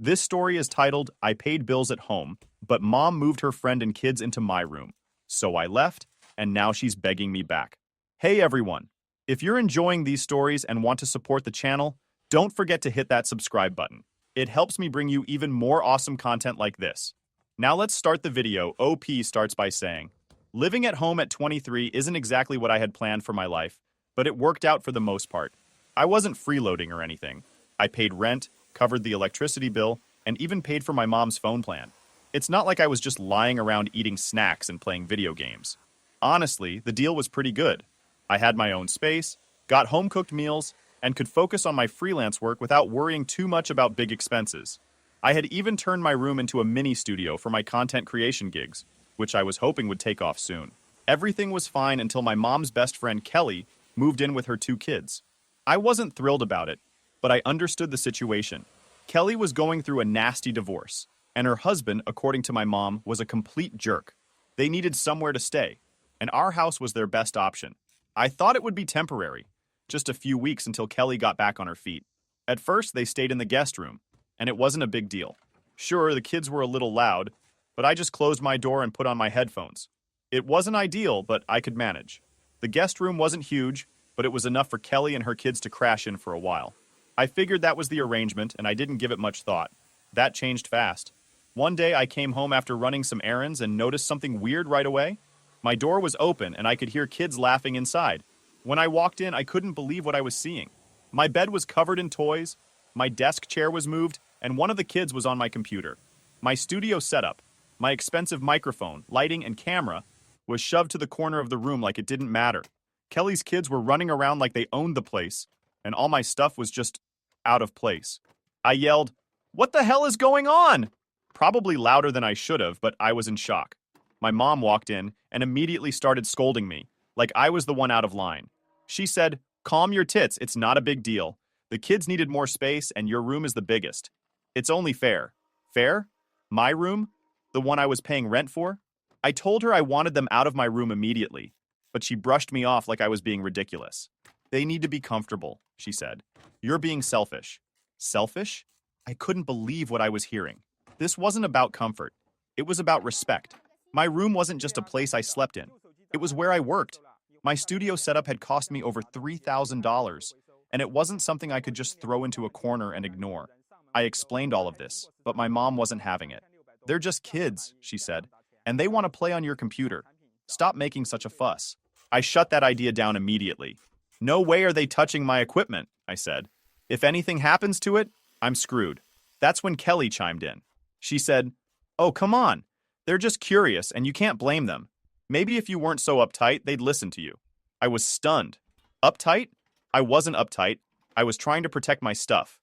This story is titled, I Paid Bills at Home, but Mom moved her friend and kids into my room. So I left, and now she's begging me back. Hey everyone! If you're enjoying these stories and want to support the channel, don't forget to hit that subscribe button. It helps me bring you even more awesome content like this. Now let's start the video. OP starts by saying, living at home at 23 isn't exactly what I had planned for my life, but it worked out for the most part. I wasn't freeloading or anything. I paid rent, covered the electricity bill, and even paid for my mom's phone plan. It's not like I was just lying around eating snacks and playing video games. Honestly, the deal was pretty good. I had my own space, got home-cooked meals, and could focus on my freelance work without worrying too much about big expenses. I had even turned my room into a mini studio for my content creation gigs, which I was hoping would take off soon. Everything was fine until my mom's best friend Kelly moved in with her 2 kids. I wasn't thrilled about it, but I understood the situation. Kelly was going through a nasty divorce, and her husband, according to my mom, was a complete jerk. They needed somewhere to stay, and our house was their best option. I thought it would be temporary, just a few weeks until Kelly got back on her feet. At first, they stayed in the guest room, and it wasn't a big deal. Sure, the kids were a little loud, but I just closed my door and put on my headphones. It wasn't ideal, but I could manage. The guest room wasn't huge, but it was enough for Kelly and her kids to crash in for a while. I figured that was the arrangement, and I didn't give it much thought. That changed fast. One day, I came home after running some errands and noticed something weird right away. My door was open, and I could hear kids laughing inside. When I walked in, I couldn't believe what I was seeing. My bed was covered in toys, my desk chair was moved, and one of the kids was on my computer. My studio setup, my expensive microphone, lighting, and camera was shoved to the corner of the room like it didn't matter. Kelly's kids were running around like they owned the place, and all my stuff was just out of place. I yelled, "What the hell is going on?" Probably louder than I should have, but I was in shock. My mom walked in and immediately started scolding me, like I was the one out of line. She said, "Calm your tits, it's not a big deal. The kids needed more space and your room is the biggest. It's only fair." Fair? My room? The one I was paying rent for? I told her I wanted them out of my room immediately, but she brushed me off like I was being ridiculous. "They need to be comfortable," she said. "You're being selfish." Selfish? I couldn't believe what I was hearing. This wasn't about comfort. It was about respect. My room wasn't just a place I slept in. It was where I worked. My studio setup had cost me over $3,000, and it wasn't something I could just throw into a corner and ignore. I explained all of this, but my mom wasn't having it. "They're just kids," she said, "and they want to play on your computer. Stop making such a fuss." I shut that idea down immediately. "No way are they touching my equipment," I said. "If anything happens to it, I'm screwed." That's when Kelly chimed in. She said, "Oh, come on. They're just curious, and you can't blame them. Maybe if you weren't so uptight, they'd listen to you." I was stunned. Uptight? I wasn't uptight. I was trying to protect my stuff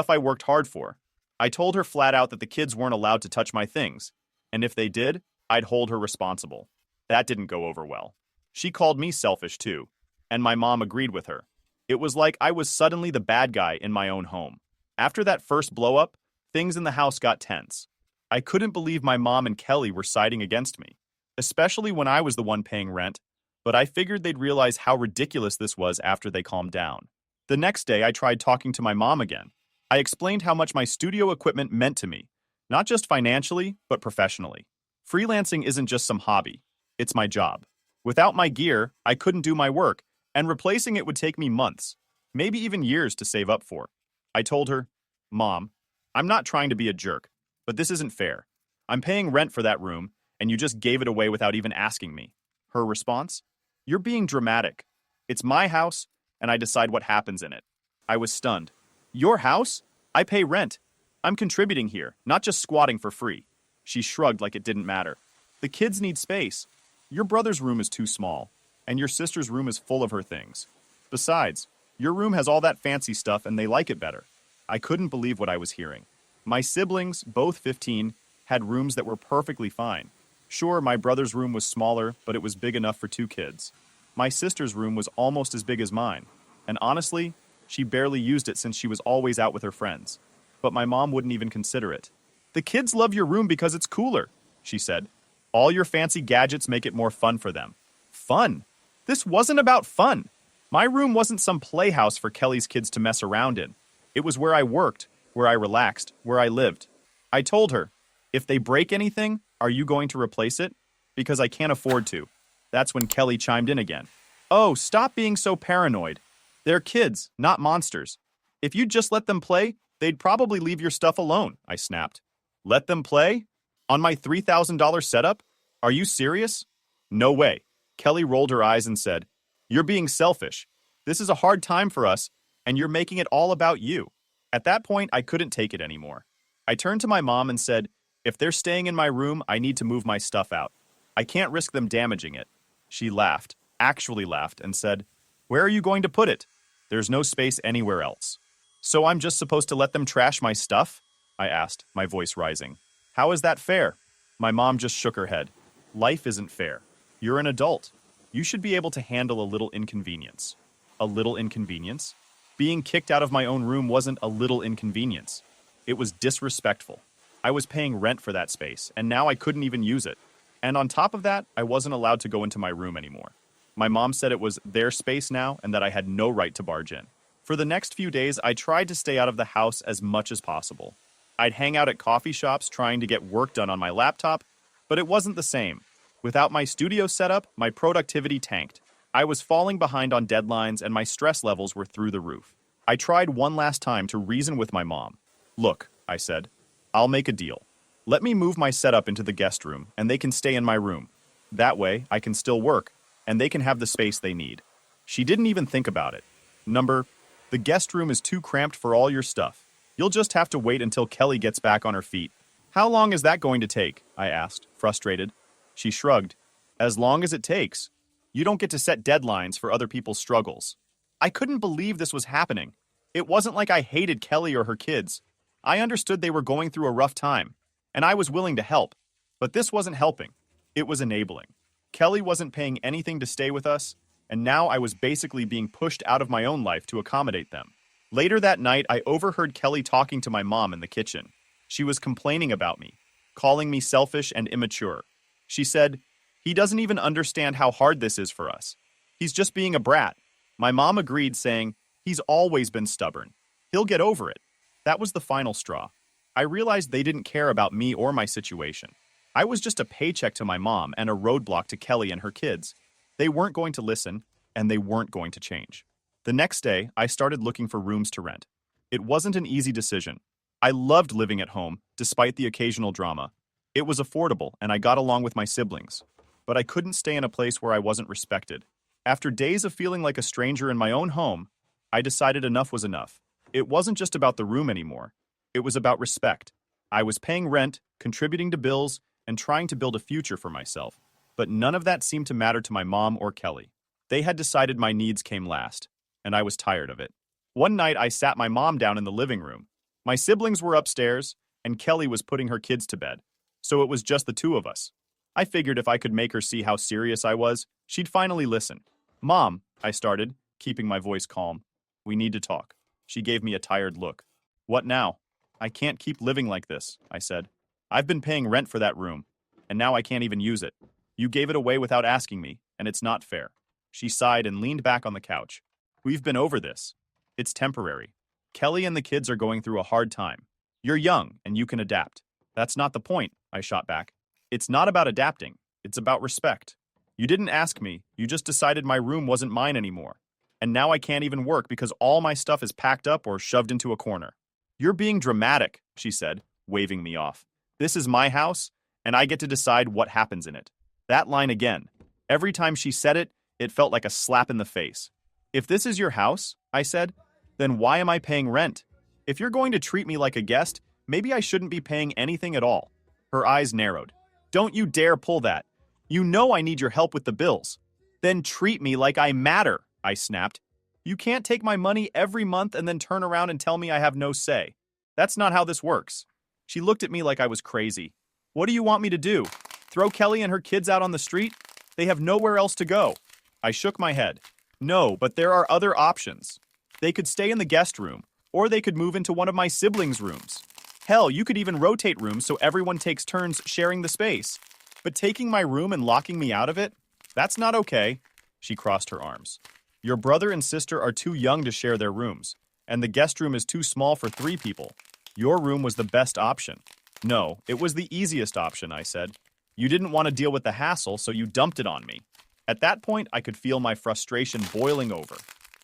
I worked hard for. I told her flat out that the kids weren't allowed to touch my things, and if they did, I'd hold her responsible. That didn't go over well. She called me selfish too, and my mom agreed with her. It was like I was suddenly the bad guy in my own home. After that first blow-up, things in the house got tense. I couldn't believe my mom and Kelly were siding against me, especially when I was the one paying rent, but I figured they'd realize how ridiculous this was after they calmed down. The next day, I tried talking to my mom again. I explained how much my studio equipment meant to me, not just financially, but professionally. Freelancing isn't just some hobby, it's my job. Without my gear, I couldn't do my work, and replacing it would take me months, maybe even years to save up for. I told her, "Mom, I'm not trying to be a jerk, but this isn't fair. I'm paying rent for that room, and you just gave it away without even asking me." Her response? "You're being dramatic. It's my house, and I decide what happens in it." I was stunned. "Your house? I pay rent. I'm contributing here, not just squatting for free." She shrugged like it didn't matter. "The kids need space. Your brother's room is too small, and your sister's room is full of her things. Besides, your room has all that fancy stuff and they like it better." I couldn't believe what I was hearing. My siblings, both 15, had rooms that were perfectly fine. Sure, my brother's room was smaller, but it was big enough for 2 kids. My sister's room was almost as big as mine, and honestly, she barely used it since she was always out with her friends. But my mom wouldn't even consider it. "The kids love your room because it's cooler," she said. "All your fancy gadgets make it more fun for them." Fun? This wasn't about fun. My room wasn't some playhouse for Kelly's kids to mess around in. It was where I worked, where I relaxed, where I lived. I told her, if they break anything, are you going to replace it? Because I can't afford to. That's when Kelly chimed in again. Oh, stop being so paranoid. They're kids, not monsters. If you'd just let them play, they'd probably leave your stuff alone, I snapped. Let them play? On my $3,000 setup? Are you serious? No way. Kelly rolled her eyes and said, You're being selfish. This is a hard time for us, and you're making it all about you. At that point, I couldn't take it anymore. I turned to my mom and said, If they're staying in my room, I need to move my stuff out. I can't risk them damaging it. She laughed, actually laughed, and said, Where are you going to put it? There's no space anywhere else. So I'm just supposed to let them trash my stuff? I asked, my voice rising. How is that fair? My mom just shook her head. Life isn't fair. You're an adult. You should be able to handle a little inconvenience. A little inconvenience? Being kicked out of my own room wasn't a little inconvenience. It was disrespectful. I was paying rent for that space, and now I couldn't even use it. And on top of that, I wasn't allowed to go into my room anymore. My mom said it was their space now and that I had no right to barge in. For the next few days, I tried to stay out of the house as much as possible. I'd hang out at coffee shops trying to get work done on my laptop, but it wasn't the same. Without my studio setup, my productivity tanked. I was falling behind on deadlines and my stress levels were through the roof. I tried one last time to reason with my mom. Look, I said, I'll make a deal. Let me move my setup into the guest room and they can stay in my room. That way, I can still work and they can have the space they need. She didn't even think about it. The guest room is too cramped for all your stuff. You'll just have to wait until Kelly gets back on her feet. How long is that going to take? I asked, frustrated. She shrugged. As long as it takes. You don't get to set deadlines for other people's struggles. I couldn't believe this was happening. It wasn't like I hated Kelly or her kids. I understood they were going through a rough time, and I was willing to help. But this wasn't helping. It was enabling. Kelly wasn't paying anything to stay with us, and now I was basically being pushed out of my own life to accommodate them. Later that night, I overheard Kelly talking to my mom in the kitchen. She was complaining about me, calling me selfish and immature. She said, He doesn't even understand how hard this is for us. He's just being a brat. My mom agreed, saying, He's always been stubborn. He'll get over it. That was the final straw. I realized they didn't care about me or my situation. I was just a paycheck to my mom and a roadblock to Kelly and her kids. They weren't going to listen, and they weren't going to change. The next day, I started looking for rooms to rent. It wasn't an easy decision. I loved living at home, despite the occasional drama. It was affordable, and I got along with my siblings. But I couldn't stay in a place where I wasn't respected. After days of feeling like a stranger in my own home, I decided enough was enough. It wasn't just about the room anymore. It was about respect. I was paying rent, contributing to bills, and trying to build a future for myself. But none of that seemed to matter to my mom or Kelly. They had decided my needs came last, and I was tired of it. One night, I sat my mom down in the living room. My siblings were upstairs, and Kelly was putting her kids to bed. So it was just the two of us. I figured if I could make her see how serious I was, she'd finally listen. Mom, I started, keeping my voice calm. We need to talk. She gave me a tired look. What now? I can't keep living like this, I said. I've been paying rent for that room, and now I can't even use it. You gave it away without asking me, and it's not fair. She sighed and leaned back on the couch. We've been over this. It's temporary. Kelly and the kids are going through a hard time. You're young, and you can adapt. That's not the point, I shot back. It's not about adapting. It's about respect. You didn't ask me. You just decided my room wasn't mine anymore. And now I can't even work because all my stuff is packed up or shoved into a corner. You're being dramatic, she said, waving me off. This is my house, and I get to decide what happens in it. That line again. Every time she said it, it felt like a slap in the face. If this is your house, I said, then why am I paying rent? If you're going to treat me like a guest, maybe I shouldn't be paying anything at all. Her eyes narrowed. Don't you dare pull that. You know I need your help with the bills. Then treat me like I matter, I snapped. You can't take my money every month and then turn around and tell me I have no say. That's not how this works. She looked at me like I was crazy. What do you want me to do? Throw Kelly and her kids out on the street? They have nowhere else to go. I shook my head. No, but there are other options. They could stay in the guest room, or they could move into one of my siblings' rooms. Hell, you could even rotate rooms so everyone takes turns sharing the space. But taking my room and locking me out of it? That's not okay. She crossed her arms. Your brother and sister are too young to share their rooms, and the guest room is too small for 3 people. Your room was the best option. No, it was the easiest option, I said. You didn't want to deal with the hassle, so you dumped it on me. At that point, I could feel my frustration boiling over.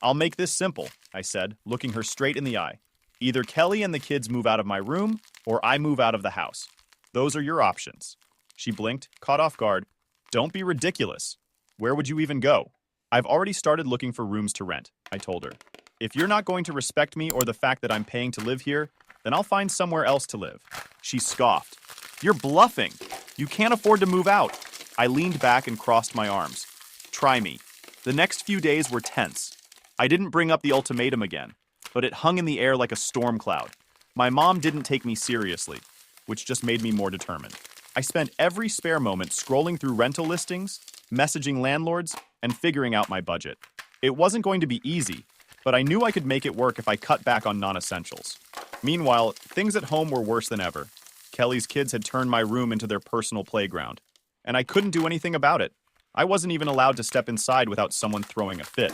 I'll make this simple, I said, looking her straight in the eye. Either Kelly and the kids move out of my room, or I move out of the house. Those are your options. She blinked, caught off guard. Don't be ridiculous. Where would you even go? I've already started looking for rooms to rent, I told her. If you're not going to respect me or the fact that I'm paying to live here, then I'll find somewhere else to live. She scoffed. You're bluffing. You can't afford to move out. I leaned back and crossed my arms. Try me. The next few days were tense. I didn't bring up the ultimatum again, but it hung in the air like a storm cloud. My mom didn't take me seriously, which just made me more determined. I spent every spare moment scrolling through rental listings, messaging landlords, and figuring out my budget. It wasn't going to be easy, but I knew I could make it work if I cut back on non-essentials. Meanwhile, things at home were worse than ever. Kelly's kids had turned my room into their personal playground, and I couldn't do anything about it. I wasn't even allowed to step inside without someone throwing a fit.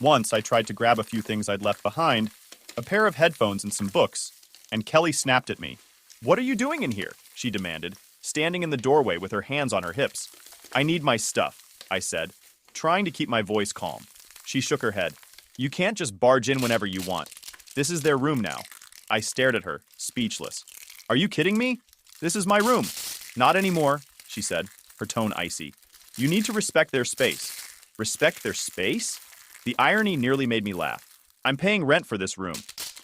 Once, I tried to grab a few things I'd left behind, a pair of headphones and some books, and Kelly snapped at me. What are you doing in here? She demanded, standing in the doorway with her hands on her hips. I need my stuff, I said, trying to keep my voice calm. She shook her head. You can't just barge in whenever you want. This is their room now. I stared at her, speechless. Are you kidding me? This is my room. Not anymore, she said, her tone icy. You need to respect their space. Respect their space? The irony nearly made me laugh. I'm paying rent for this room,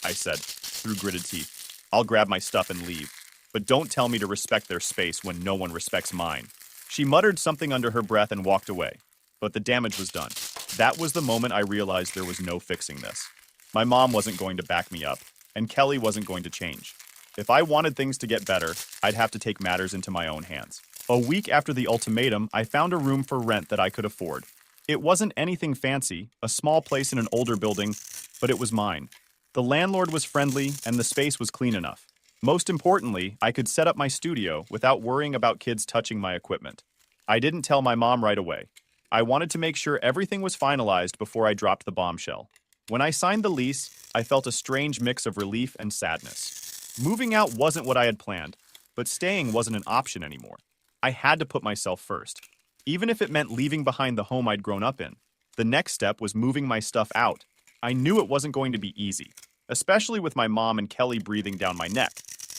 I said, through gritted teeth. I'll grab my stuff and leave. But don't tell me to respect their space when no one respects mine. She muttered something under her breath and walked away. But the damage was done. That was the moment I realized there was no fixing this. My mom wasn't going to back me up, and Kelly wasn't going to change. If I wanted things to get better, I'd have to take matters into my own hands. A week after the ultimatum, I found a room for rent that I could afford. It wasn't anything fancy, a small place in an older building, but it was mine. The landlord was friendly, and the space was clean enough. Most importantly, I could set up my studio without worrying about kids touching my equipment. I didn't tell my mom right away. I wanted to make sure everything was finalized before I dropped the bombshell. When I signed the lease, I felt a strange mix of relief and sadness. Moving out wasn't what I had planned, but staying wasn't an option anymore. I had to put myself first, even if it meant leaving behind the home I'd grown up in. The next step was moving my stuff out. I knew it wasn't going to be easy, especially with my mom and Kelly breathing down my neck,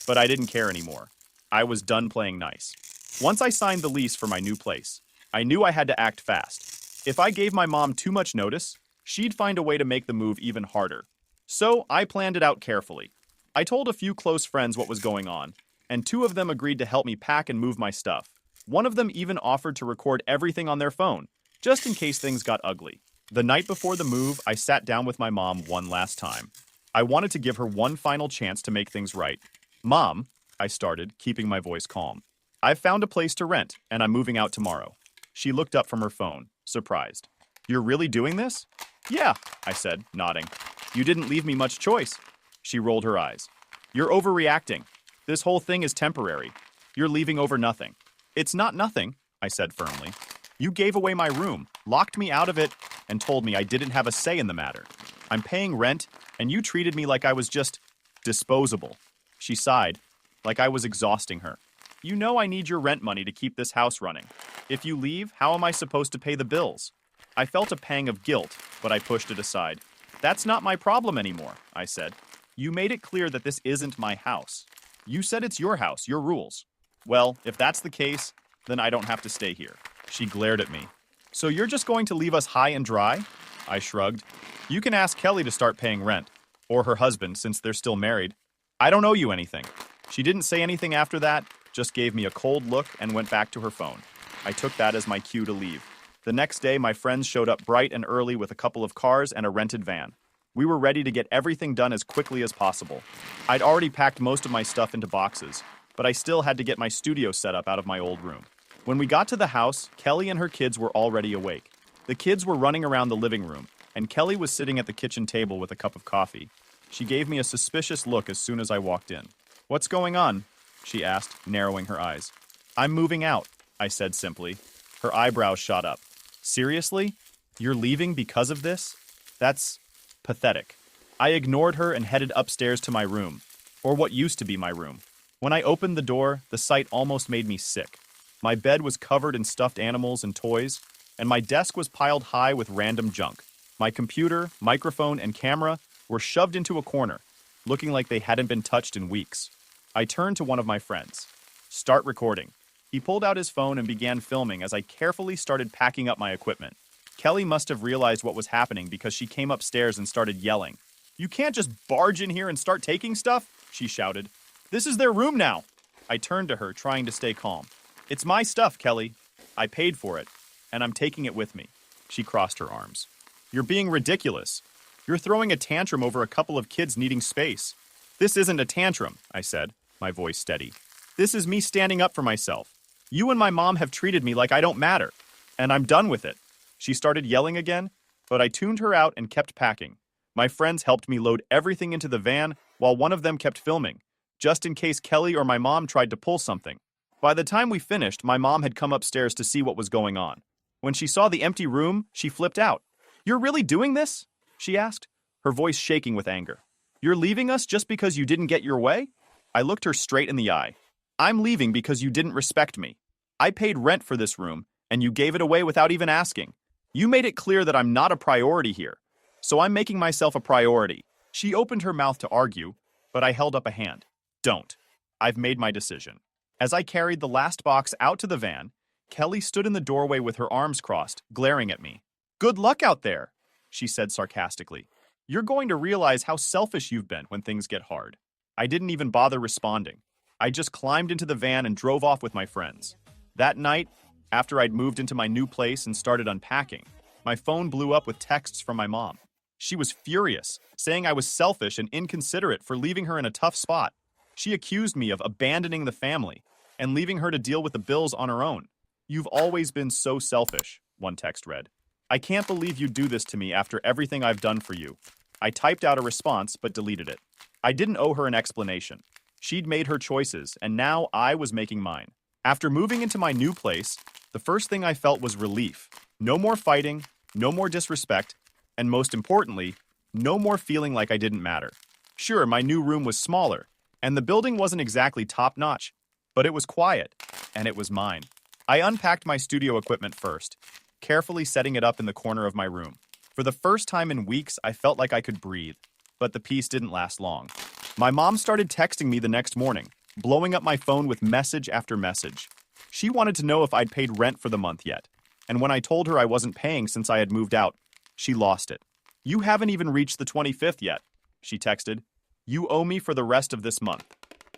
but I didn't care anymore. I was done playing nice. Once I signed the lease for my new place, I knew I had to act fast. If I gave my mom too much notice, she'd find a way to make the move even harder. So I planned it out carefully. I told a few close friends what was going on, and 2 of them agreed to help me pack and move my stuff. One of them even offered to record everything on their phone, just in case things got ugly. The night before the move, I sat down with my mom one last time. I wanted to give her one final chance to make things right. Mom, I started, keeping my voice calm. I've found a place to rent, and I'm moving out tomorrow. She looked up from her phone, surprised. You're really doing this? Yeah, I said, nodding. You didn't leave me much choice. She rolled her eyes. You're overreacting. This whole thing is temporary. You're leaving over nothing. It's not nothing, I said firmly. You gave away my room, locked me out of it, and told me I didn't have a say in the matter. I'm paying rent, and you treated me like I was just disposable. She sighed, like I was exhausting her. You know I need your rent money to keep this house running. If you leave, how am I supposed to pay the bills? I felt a pang of guilt, but I pushed it aside. That's not my problem anymore, I said. You made it clear that this isn't my house. You said it's your house, your rules. Well, if that's the case, then I don't have to stay here. She glared at me. So you're just going to leave us high and dry? I shrugged. You can ask Kelly to start paying rent, or her husband since they're still married. I don't owe you anything. She didn't say anything after that, just gave me a cold look and went back to her phone. I took that as my cue to leave. The next day, my friends showed up bright and early with a couple of cars and a rented van. We were ready to get everything done as quickly as possible. I'd already packed most of my stuff into boxes, but I still had to get my studio set up out of my old room. When we got to the house, Kelly and her kids were already awake. The kids were running around the living room, and Kelly was sitting at the kitchen table with a cup of coffee. She gave me a suspicious look as soon as I walked in. What's going on? She asked, narrowing her eyes. I'm moving out, I said simply. Her eyebrows shot up. Seriously? You're leaving because of this? That's pathetic. I ignored her and headed upstairs to my room. or what used to be my room. When I opened the door, the sight almost made me sick. My bed was covered in stuffed animals and toys, and my desk was piled high with random junk. My computer, microphone, and camera were shoved into a corner, looking like they hadn't been touched in weeks. I turned to one of my friends. "Start recording." He pulled out his phone and began filming as I carefully started packing up my equipment. Kelly must have realized what was happening because she came upstairs and started yelling. "You can't just barge in here and start taking stuff," she shouted. "This is their room now." I turned to her, trying to stay calm. "It's my stuff, Kelly. I paid for it, and I'm taking it with me." She crossed her arms. "You're being ridiculous. You're throwing a tantrum over a couple of kids needing space." "This isn't a tantrum," I said, my voice steady. "This is me standing up for myself. You and my mom have treated me like I don't matter, and I'm done with it." She started yelling again, but I tuned her out and kept packing. My friends helped me load everything into the van while one of them kept filming, just in case Kelly or my mom tried to pull something. By the time we finished, my mom had come upstairs to see what was going on. When she saw the empty room, she flipped out. "You're really doing this?" she asked, her voice shaking with anger. "You're leaving us just because you didn't get your way?" I looked her straight in the eye. "I'm leaving because you didn't respect me. I paid rent for this room, and you gave it away without even asking. You made it clear that I'm not a priority here, so I'm making myself a priority." She opened her mouth to argue, but I held up a hand. "Don't. I've made my decision." As I carried the last box out to the van, Kelly stood in the doorway with her arms crossed, glaring at me. "Good luck out there," she said sarcastically. "You're going to realize how selfish you've been when things get hard." I didn't even bother responding. I just climbed into the van and drove off with my friends. That night, after I'd moved into my new place and started unpacking, my phone blew up with texts from my mom. She was furious, saying I was selfish and inconsiderate for leaving her in a tough spot. She accused me of abandoning the family and leaving her to deal with the bills on her own. "You've always been so selfish," one text read. "I can't believe you'd do this to me after everything I've done for you." I typed out a response but deleted it. I didn't owe her an explanation. She'd made her choices, and now I was making mine. After moving into my new place, the first thing I felt was relief. No more fighting, no more disrespect, and most importantly, no more feeling like I didn't matter. Sure, my new room was smaller, and the building wasn't exactly top-notch, but it was quiet, and it was mine. I unpacked my studio equipment first, carefully setting it up in the corner of my room. For the first time in weeks, I felt like I could breathe, but the peace didn't last long. My mom started texting me the next morning, blowing up my phone with message after message. She wanted to know if I'd paid rent for the month yet, and when I told her I wasn't paying since I had moved out, she lost it. "You haven't even reached the 25th yet," she texted. "You owe me for the rest of this month."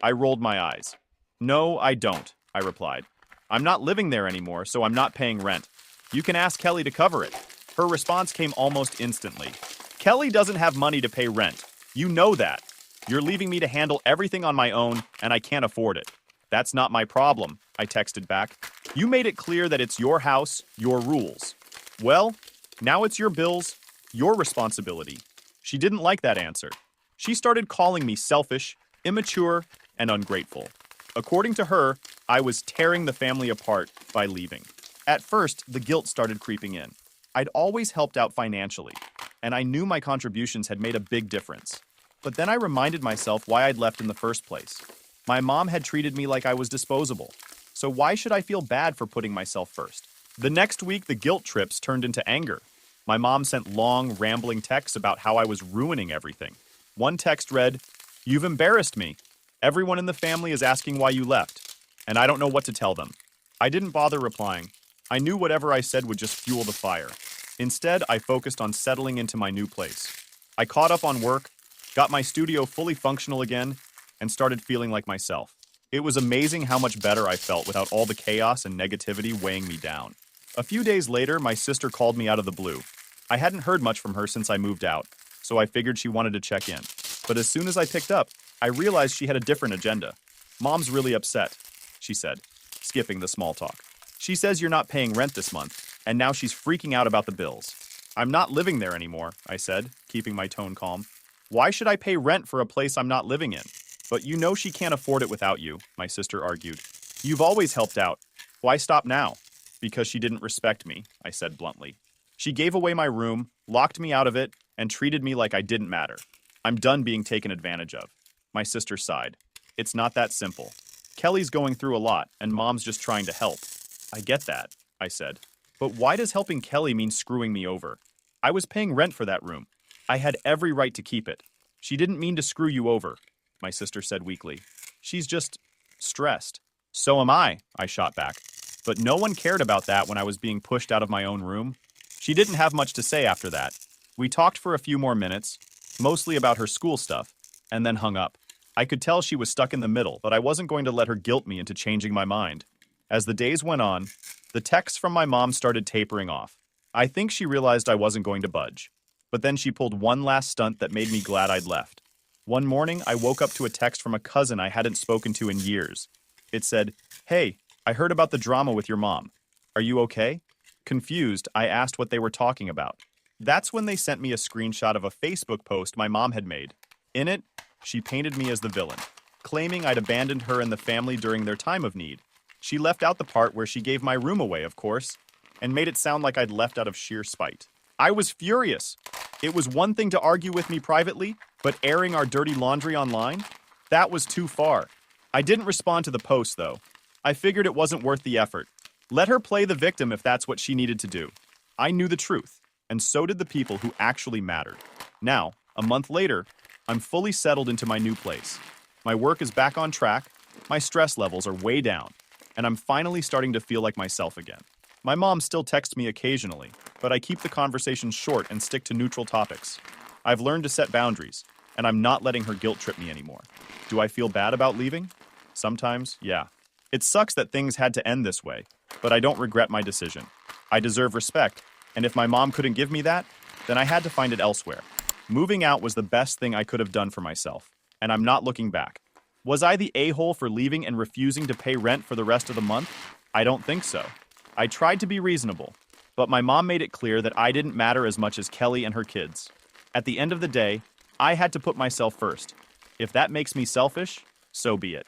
I rolled my eyes. "No, I don't," I replied. "I'm not living there anymore, so I'm not paying rent. You can ask Kelly to cover it." Her response came almost instantly. "Kelly doesn't have money to pay rent. You know that. You're leaving me to handle everything on my own, and I can't afford it." "That's not my problem," I texted back. "You made it clear that it's your house, your rules. Well, now it's your bills, your responsibility." She didn't like that answer. She started calling me selfish, immature, and ungrateful. According to her, I was tearing the family apart by leaving. At first, the guilt started creeping in. I'd always helped out financially, and I knew my contributions had made a big difference. But then I reminded myself why I'd left in the first place. My mom had treated me like I was disposable, so why should I feel bad for putting myself first? The next week, the guilt trips turned into anger. My mom sent long, rambling texts about how I was ruining everything. One text read, "You've embarrassed me. Everyone in the family is asking why you left, and I don't know what to tell them." I didn't bother replying. I knew whatever I said would just fuel the fire. Instead, I focused on settling into my new place. I caught up on work, got my studio fully functional again, and started feeling like myself. It was amazing how much better I felt without all the chaos and negativity weighing me down. A few days later, my sister called me out of the blue. I hadn't heard much from her since I moved out, so I figured she wanted to check in. But as soon as I picked up, I realized she had a different agenda. "Mom's really upset," she said, skipping the small talk. "She says you're not paying rent this month, and now she's freaking out about the bills." "I'm not living there anymore," I said, keeping my tone calm. "Why should I pay rent for a place I'm not living in?" "But you know she can't afford it without you," my sister argued. "You've always helped out. Why stop now?" "Because she didn't respect me," I said bluntly. "She gave away my room, locked me out of it, and treated me like I didn't matter. I'm done being taken advantage of." My sister sighed. It's not that simple. Kelly's going through a lot, and Mom's just trying to help. I get that, I said. But why does helping Kelly mean screwing me over? I was paying rent for that room. I had every right to keep it. She didn't mean to screw you over, my sister said weakly. She's just stressed. So am I shot back. But no one cared about that when I was being pushed out of my own room. She didn't have much to say after that. We talked for a few more minutes, mostly about her school stuff, and then hung up. I could tell she was stuck in the middle, but I wasn't going to let her guilt me into changing my mind. As the days went on, the texts from my mom started tapering off. I think she realized I wasn't going to budge. But then she pulled one last stunt that made me glad I'd left. One morning, I woke up to a text from a cousin I hadn't spoken to in years. It said, "Hey, I heard about the drama with your mom. Are you okay?" Confused, I asked what they were talking about. That's when they sent me a screenshot of a Facebook post my mom had made. In it, she painted me as the villain, claiming I'd abandoned her and the family during their time of need. She left out the part where she gave my room away, of course, and made it sound like I'd left out of sheer spite. I was furious. It was one thing to argue with me privately, but airing our dirty laundry online? That was too far. I didn't respond to the post, though. I figured it wasn't worth the effort. Let her play the victim if that's what she needed to do. I knew the truth, and so did the people who actually mattered. Now, a month later, I'm fully settled into my new place. My work is back on track, my stress levels are way down, and I'm finally starting to feel like myself again. My mom still texts me occasionally, but I keep the conversation short and stick to neutral topics. I've learned to set boundaries, and I'm not letting her guilt trip me anymore. Do I feel bad about leaving? Sometimes, yeah. It sucks that things had to end this way, but I don't regret my decision. I deserve respect, and if my mom couldn't give me that, then I had to find it elsewhere. Moving out was the best thing I could have done for myself, and I'm not looking back. Was I the a-hole for leaving and refusing to pay rent for the rest of the month? I don't think so. I tried to be reasonable, but my mom made it clear that I didn't matter as much as Kelly and her kids. At the end of the day, I had to put myself first. If that makes me selfish, so be it.